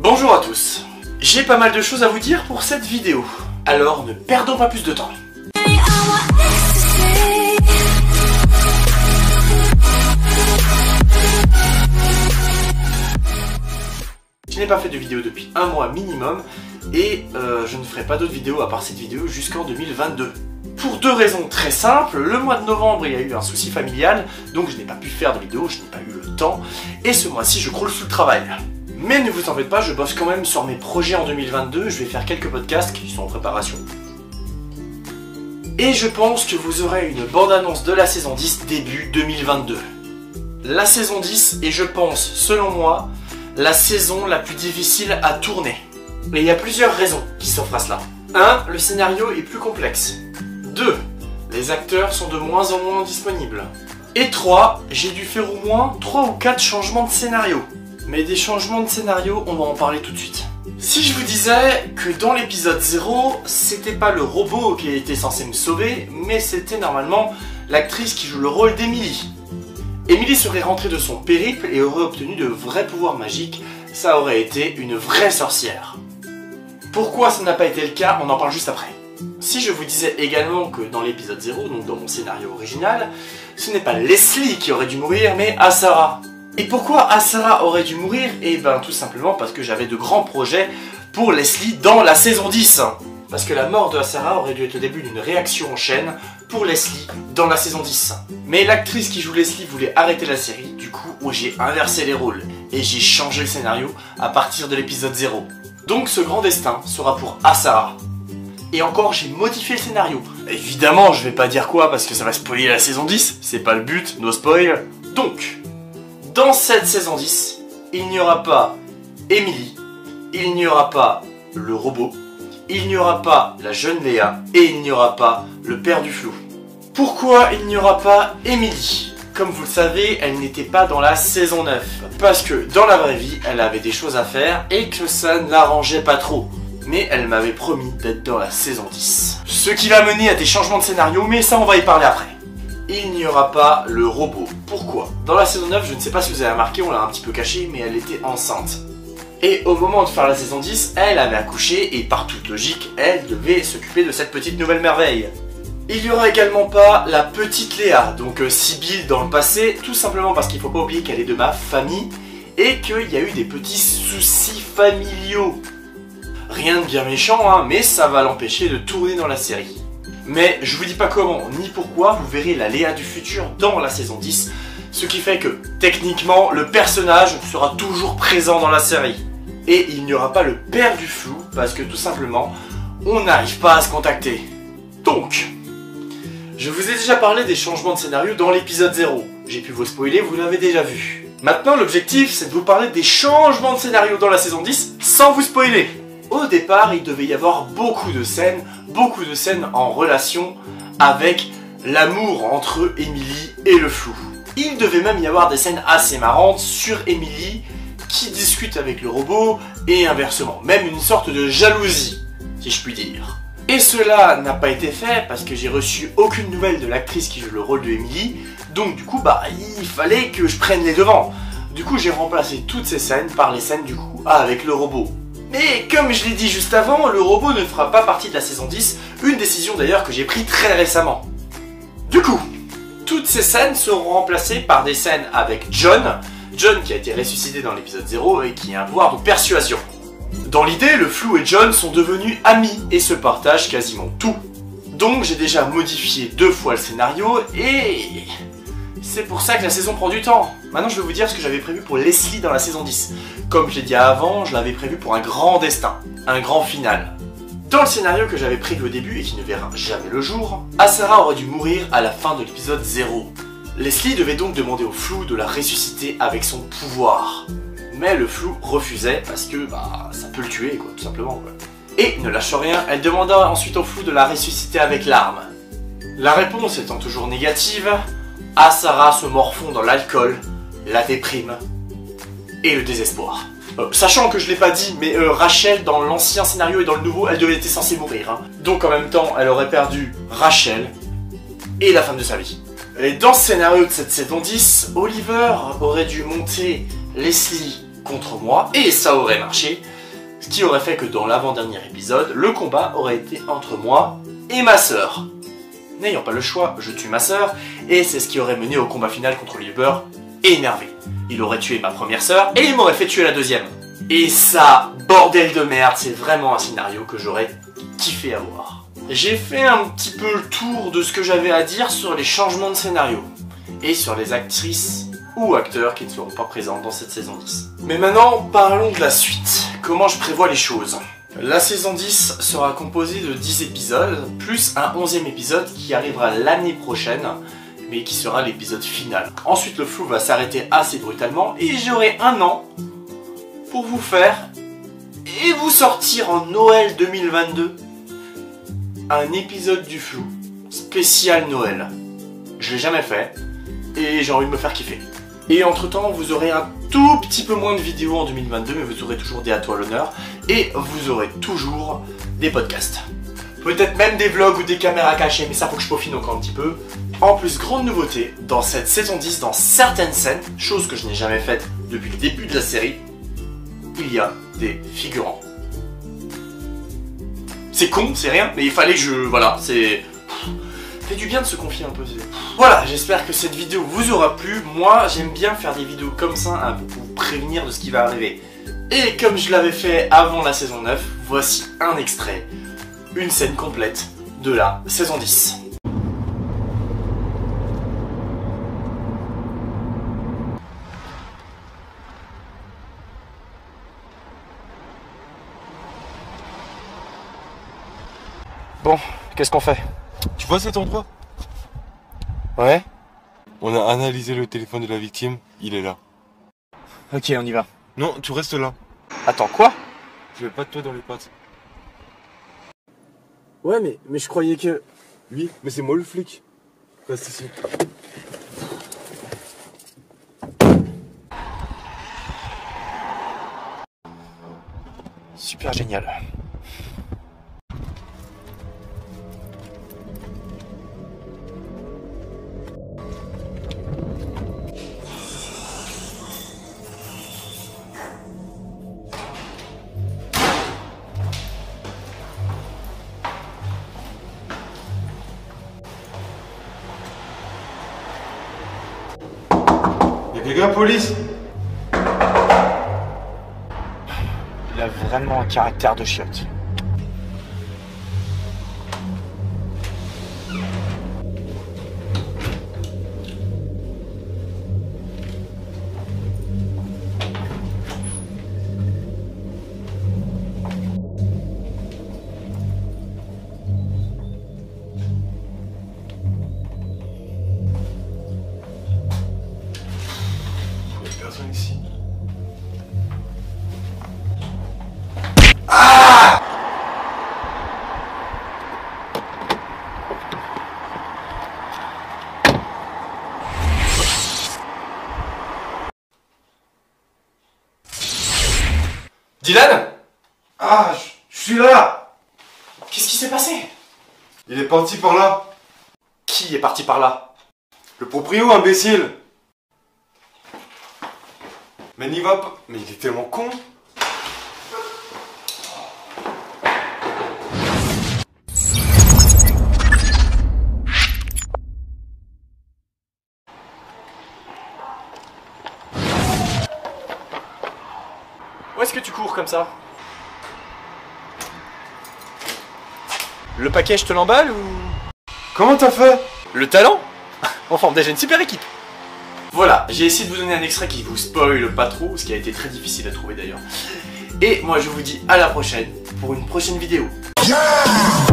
Bonjour à tous. J'ai pas mal de choses à vous dire pour cette vidéo, alors ne perdons pas plus de temps. Je n'ai pas fait de vidéo depuis un mois minimum et je ne ferai pas d'autres vidéos à part cette vidéo jusqu'en 2022. Pour deux raisons très simples. Le mois de novembre il y a eu un souci familial, donc je n'ai pas pu faire de vidéo, je n'ai pas eu le temps, et ce mois-ci je croule sous le travail. Mais ne vous en faites pas, je bosse quand même sur mes projets en 2022, je vais faire quelques podcasts qui sont en préparation. Et je pense que vous aurez une bande-annonce de la saison 10 début 2022. La saison 10 est, je pense, selon moi, la saison la plus difficile à tourner. Et il y a plusieurs raisons qui s'offrent à cela. 1. Le scénario est plus complexe. 2. Les acteurs sont de moins en moins disponibles. Et 3. J'ai dû faire au moins 3 ou 4 changements de scénario. Mais des changements de scénario, on va en parler tout de suite. Si je vous disais que dans l'épisode 0, c'était pas le robot qui était censé me sauver, mais c'était normalement l'actrice qui joue le rôle d'Emily. Emily serait rentrée de son périple et aurait obtenu de vrais pouvoirs magiques, ça aurait été une vraie sorcière. Pourquoi ça n'a pas été le cas, on en parle juste après. Si je vous disais également que dans l'épisode 0, donc dans mon scénario original, ce n'est pas Leslie qui aurait dû mourir, mais Asara. Et pourquoi Asara aurait dû mourir? Eh ben tout simplement parce que j'avais de grands projets pour Leslie dans la saison 10. Parce que la mort de Asara aurait dû être le début d'une réaction en chaîne pour Leslie dans la saison 10. Mais l'actrice qui joue Leslie voulait arrêter la série, du coup j'ai inversé les rôles et j'ai changé le scénario à partir de l'épisode 0. Donc ce grand destin sera pour Asara. Et encore j'ai modifié le scénario. Évidemment je vais pas dire quoi parce que ça va spoiler la saison 10, c'est pas le but, no spoil. Donc, dans cette saison 10, il n'y aura pas Emily, il n'y aura pas le robot, il n'y aura pas la jeune Léa et il n'y aura pas le père du flou. Pourquoi il n'y aura pas Emily? Comme vous le savez, elle n'était pas dans la saison 9. Parce que dans la vraie vie, elle avait des choses à faire et que ça ne l'arrangeait pas trop. Mais elle m'avait promis d'être dans la saison 10. Ce qui va mener à des changements de scénario, mais ça on va y parler après. Il n'y aura pas le robot. Pourquoi? Dans la saison 9, je ne sais pas si vous avez remarqué, on l'a un petit peu caché, mais elle était enceinte. Et au moment de faire la saison 10, elle avait accouché et par toute logique, elle devait s'occuper de cette petite nouvelle merveille. Il n'y aura également pas la petite Léa, donc Sibylle dans le passé, tout simplement parce qu'il ne faut pas oublier qu'elle est de ma famille et qu'il y a eu des petits soucis familiaux. Rien de bien méchant, hein, mais ça va l'empêcher de tourner dans la série. Mais je vous dis pas comment ni pourquoi, vous verrez la Léa du futur dans la saison 10, ce qui fait que, techniquement, le personnage sera toujours présent dans la série. Et il n'y aura pas le père du flou, parce que tout simplement, on n'arrive pas à se contacter. Donc, je vous ai déjà parlé des changements de scénario dans l'épisode 0. J'ai pu vous spoiler, vous l'avez déjà vu. Maintenant, l'objectif, c'est de vous parler des changements de scénario dans la saison 10, sans vous spoiler. Au départ, il devait y avoir beaucoup de scènes en relation avec l'amour entre Emily et le flou. Il devait même y avoir des scènes assez marrantes sur Emily qui discute avec le robot et inversement, même une sorte de jalousie, si je puis dire. Et cela n'a pas été fait parce que j'ai reçu aucune nouvelle de l'actrice qui joue le rôle de Emily, donc du coup il fallait que je prenne les devants. Du coup j'ai remplacé toutes ces scènes par les scènes du coup avec le robot. Mais comme je l'ai dit juste avant, le robot ne fera pas partie de la saison 10, une décision d'ailleurs que j'ai prise très récemment. Du coup, toutes ces scènes seront remplacées par des scènes avec John qui a été ressuscité dans l'épisode 0 et qui a un pouvoir de persuasion. Dans l'idée, le flou et John sont devenus amis et se partagent quasiment tout. Donc j'ai déjà modifié 2 fois le scénario et c'est pour ça que la saison prend du temps. Maintenant je vais vous dire ce que j'avais prévu pour Leslie dans la saison 10. Comme je l'ai dit avant, je l'avais prévu pour un grand destin, un grand final. Dans le scénario que j'avais prévu au début et qui ne verra jamais le jour, Asara aurait dû mourir à la fin de l'épisode 0. Leslie devait donc demander au flou de la ressusciter avec son pouvoir. Mais le flou refusait parce que ça peut le tuer quoi, tout simplement quoi. Et ne lâchant rien, elle demanda ensuite au flou de la ressusciter avec l'arme. La réponse étant toujours négative, Asara se morfond dans l'alcool, la déprime et le désespoir. Sachant que je l'ai pas dit, mais Rachel dans l'ancien scénario et dans le nouveau, elle devait être censée mourir. Hein. Donc en même temps, elle aurait perdu Rachel et la femme de sa vie. Et dans ce scénario de cette saison 10, Oliver aurait dû monter Leslie contre moi, et ça aurait marché, Ce qui aurait fait que dans l'avant-dernier épisode, le combat aurait été entre moi et ma sœur. N'ayant pas le choix, je tue ma sœur, et c'est ce qui aurait mené au combat final contre Liber, énervé. Il aurait tué ma première sœur, et il m'aurait fait tuer la deuxième. Et ça, bordel de merde, c'est vraiment un scénario que j'aurais kiffé à voir. J'ai fait un petit peu le tour de ce que j'avais à dire sur les changements de scénario, et sur les actrices ou acteurs qui ne seront pas présents dans cette saison 10. Mais maintenant, parlons de la suite. Comment je prévois les choses? La saison 10 sera composée de 10 épisodes, plus un 11e épisode qui arrivera l'année prochaine, mais qui sera l'épisode final. Ensuite, le flou va s'arrêter assez brutalement, et j'aurai un an pour vous faire, et vous sortir en Noël 2022, un épisode du flou, spécial Noël. Je l'ai jamais fait, et j'ai envie de me faire kiffer. Et entre temps, vous aurez un tout petit peu moins de vidéos en 2022, mais vous aurez toujours des à toi l'honneur, et vous aurez toujours des podcasts. Peut-être même des vlogs ou des caméras cachées, mais ça faut que je peaufine encore un petit peu. En plus, grande nouveauté, dans cette saison 10, dans certaines scènes, chose que je n'ai jamais faite depuis le début de la série, il y a des figurants. C'est con, c'est rien, mais il fallait que je... Voilà, c'est... Ça fait du bien de se confier un peu. Voilà, j'espère que cette vidéo vous aura plu. Moi, j'aime bien faire des vidéos comme ça hein, pour vous prévenir de ce qui va arriver. Et comme je l'avais fait avant la saison 9, voici un extrait, une scène complète de la saison 10. Bon, qu'est-ce qu'on fait? Tu vois cet endroit? Ouais. On a analysé le téléphone de la victime, il est là. Ok, on y va. Non, tu restes là. Attends, quoi? Je vais pas de toi dans les pattes. Ouais, mais je croyais que... Oui, mais c'est moi le flic. Reste ici. Super génial. Y'a quelqu'un, police? Il a vraiment un caractère de chiotte. Personne ici. Dylan? Ah, je suis là. Qu'est-ce qui s'est passé? Il est parti par là. Qui est parti par là? Le proprio, imbécile. Mais n'y va pas. Mais il est tellement con. Où est-ce que tu cours comme ça? Le paquet, je te l'emballe ou... Comment t'as fait? Le talent? On forme déjà une super équipe. Voilà, j'ai essayé de vous donner un extrait qui vous spoil pas trop, ce qui a été très difficile à trouver d'ailleurs. Et moi je vous dis à la prochaine pour une prochaine vidéo. Yeah!